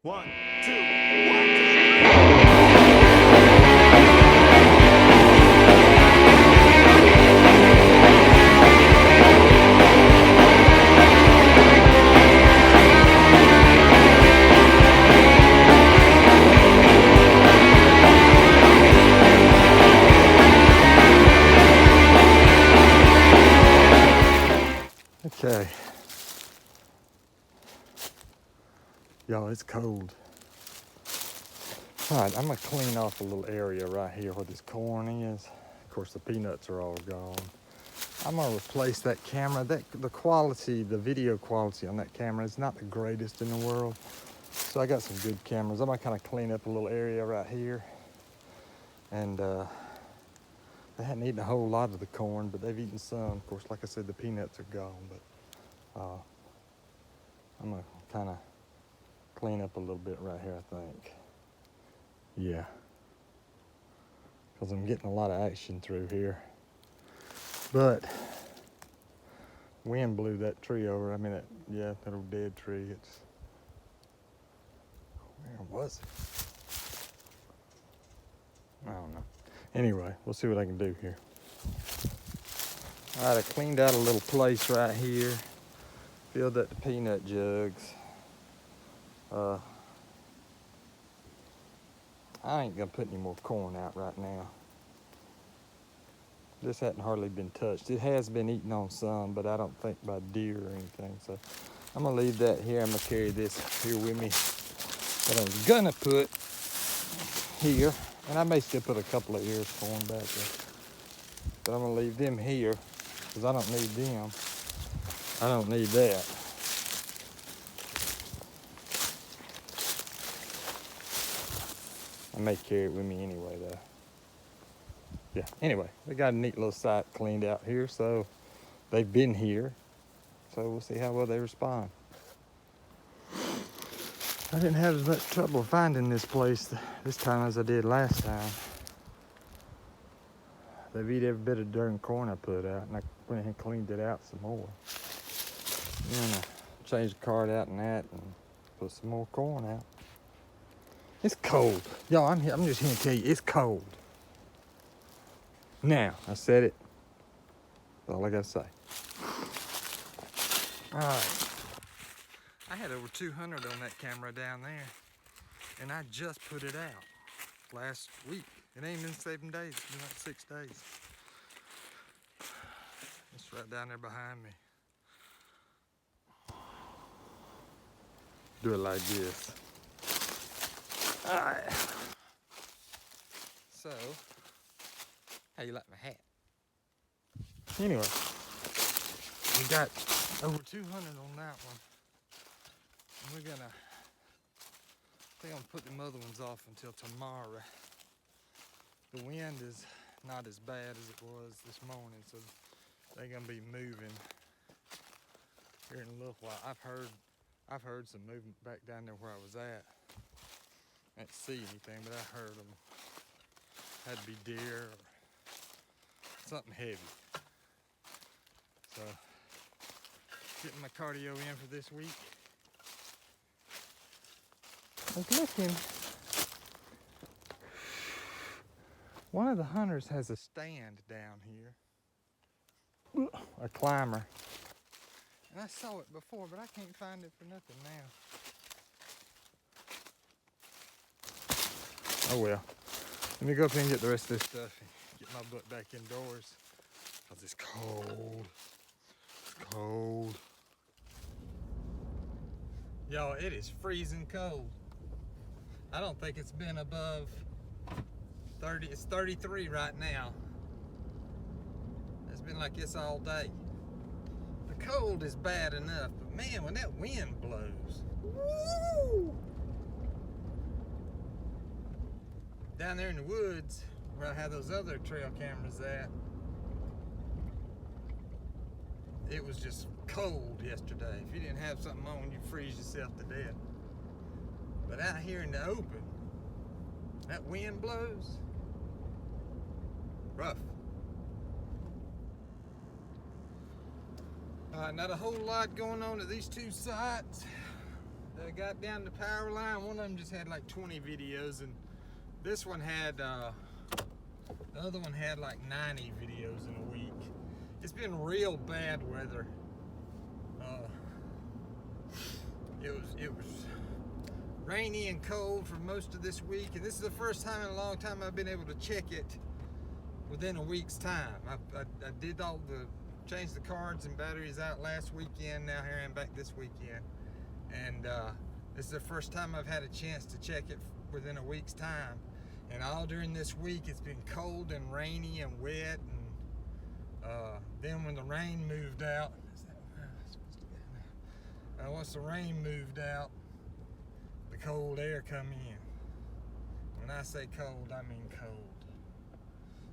One, two, one, two, Okay. Y'all, it's cold. All right, I'm gonna clean off a little area right here where this corn is. Of course, the peanuts are all gone. I'm gonna replace that camera. The quality, the video quality on that camera is not the greatest in the world. So I got some good cameras. I'm gonna kind of clean up a little area right here. And they hadn't eaten a whole lot of the corn, but they've eaten some. Of course, like I said, the peanuts are gone, but I'm gonna kind of clean up a little bit right here, I think. Yeah. Because I'm getting a lot of action through here. But wind blew that tree over. I mean, that old dead tree. Where was it? I don't know. Anyway, we'll see what I can do here. All right, I cleaned out a little place right here. Filled up the peanut jugs. I ain't gonna put any more corn out right now. This hadn't hardly been touched. It has been eaten on some, but I don't think by deer or anything. So I'm gonna leave that here. I'm gonna carry this here with me. What I'm gonna put here, and I may still put a couple of ears corn back there, but I'm gonna leave them here because I don't need them. I don't need that. I may carry it with me anyway though. Yeah, anyway, we got a neat little site cleaned out here, so they've been here. So we'll see how well they respond. I didn't have as much trouble finding this place this time as I did last time. They've eaten every bit of darn corn I put out, and I went ahead and cleaned it out some more. And I changed the card out and that, and put some more corn out. It's cold. Y'all, I'm just here to tell you, it's cold. Now, I said it. That's all I gotta say. All right. I had over 200 on that camera down there, and I just put it out last week. It ain't been 7 days, it's been like 6 days. It's right down there behind me. Do it like this. All right. So, how you like my hat? Anyway, we got over 200 on that one. And we're gonna, I think I'm gonna put the other ones off until tomorrow. The wind is not as bad as it was this morning, so they're gonna be moving here in a little while. I've heard some movement back down there where I was at. I didn't see anything, but I heard them. Had to be deer or something heavy. So, getting my cardio in for this week. I was looking. One of the hunters has a stand down here. A climber. And I saw it before, but I can't find it for nothing now. Oh well. Let me go up here and get the rest of this stuff and get my butt back indoors. Because it's cold. It's cold. Y'all, it is freezing cold. I don't think it's been above 30. It's 33 right now. It's been like this all day. The cold is bad enough, but man, when that wind blows, woo! Down there in the woods, where I have those other trail cameras at, it was just cold yesterday. If you didn't have something on, you'd freeze yourself to death. But out here in the open, that wind blows, rough. Not a whole lot going on at these two sites. got down the power line. One of them just had like 20 videos, and this one had, the other one had like 90 videos in a week. It's been real bad weather. It was rainy and cold for most of this week, and this is the first time in a long time I've been able to check it within a week's time. I did all the changed the cards and batteries out last weekend. Now here I am back this weekend, and this is the first time I've had a chance to check it within a week's time. And all during this week it's been cold and rainy and wet, and then when the rain moved out, once the rain moved out, the cold air come in. When I say cold, I mean cold.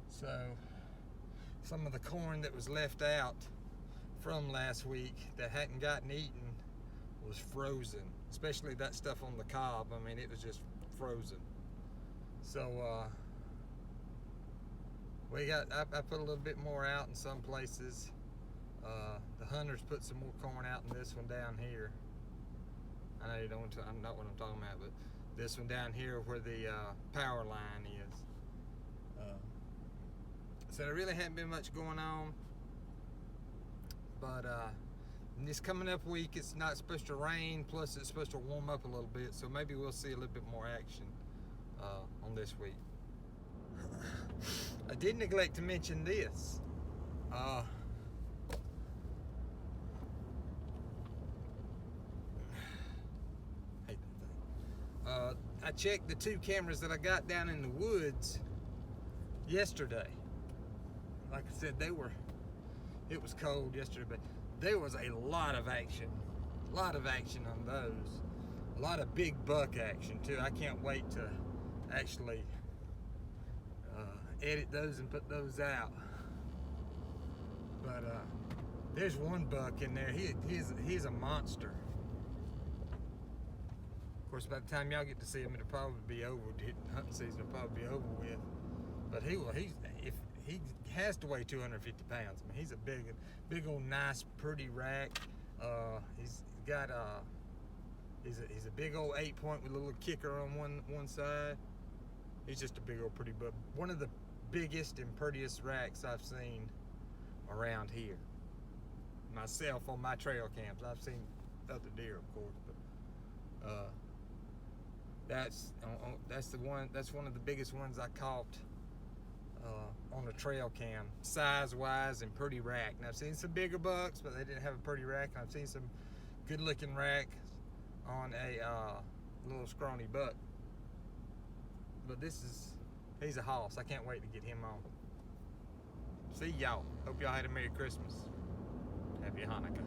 So some of the corn that was left out from last week that hadn't gotten eaten was frozen, especially that stuff on the cob. I mean, it was just frozen. So I put a little bit more out in some places. The hunters put some more corn out in this one down here. I know you don't. I'm not what I'm talking about, but this one down here where the power line is. So there really hadn't been much going on. But in this coming up week, it's not supposed to rain. Plus, it's supposed to warm up a little bit. So maybe we'll see a little bit more action on this week. I did neglect to mention this. I checked the 2 cameras that I got down in the woods yesterday. Like I said, it was cold yesterday, but there was a lot of action. A lot of action on those. A lot of big buck action too. I can't wait to actually edit those and put those out. But there's one buck in there. He's a monster. Of course, by the time y'all get to see him, it'll probably be over. Hunting season will probably be over with. But he has to weigh 250 pounds. I mean, he's a big old, nice, pretty rack. He's got he's a big old 8-point with a little kicker on one side. He's just a big old pretty buck. One of the biggest and prettiest racks I've seen around here. Myself on my trail cams. I've seen other deer, of course, but that's the one. That's one of the biggest ones I caught on a trail cam, size-wise and pretty rack. And I've seen some bigger bucks, but they didn't have a pretty rack. And I've seen some good-looking rack on a little scrawny buck. But he's a hoss. I can't wait to get him on. See y'all. Hope y'all had a Merry Christmas. Happy Hanukkah.